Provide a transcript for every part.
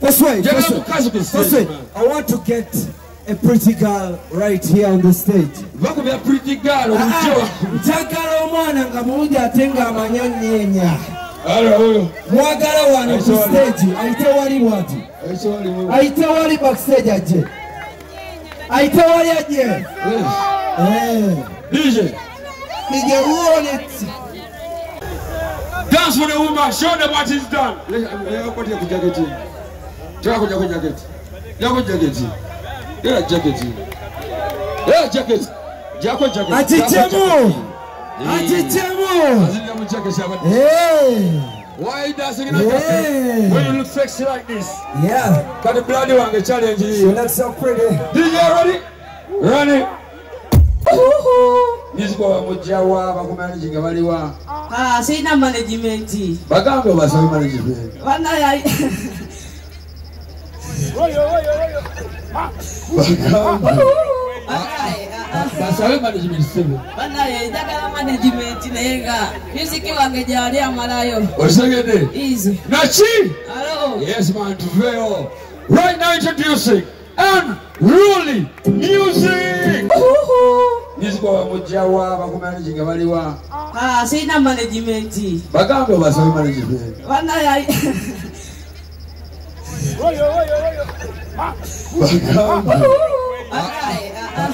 This way. I want to get a pretty girl right here on the stage. A pretty girl. Mwagala wano ku stage. Aite wali wati. Aite wali backstage aje. Aite wali aje. DJ. Roll it. Dance for the woman. Show them what is done. Why are you dancing in a when you look sexy like this? Yeah. Got the bloody one, the challenge you. You look so pretty. DJ ready? Run it. This boy Mujawa, I'm managing a Valiwa. Ah, say no management. Bagango was a management. One night. Basawe management sibu. Bana yedaka management nega. Music wangejalia malayo. Osegede. Easy. Nachi. Hello. Hello. Yes, man, to fail. Right now, introducing unruly music. Music wa mujawa bakuma managing baliwa. Sina management. Bagambe basabe management. Bana ya.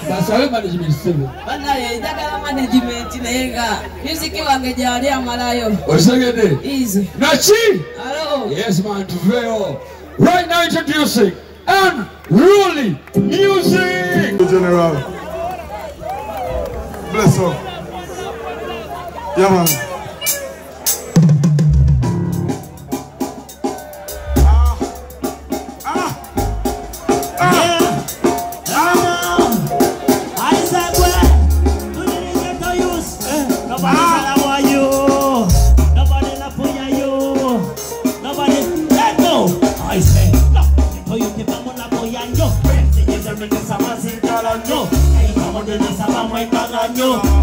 Basabe management sebe. Bana ya ndagala management nega. Music wange jali amalayo. Osegede. Easy. Nachi. Hello. Yes, man, to fail. Right now, introducing unruly music. General. Bless up. Yeah, man.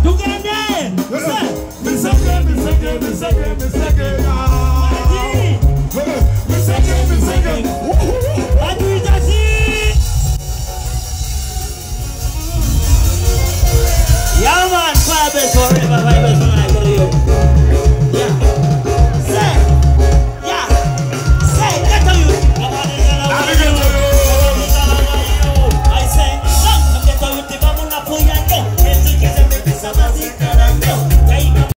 Tugende!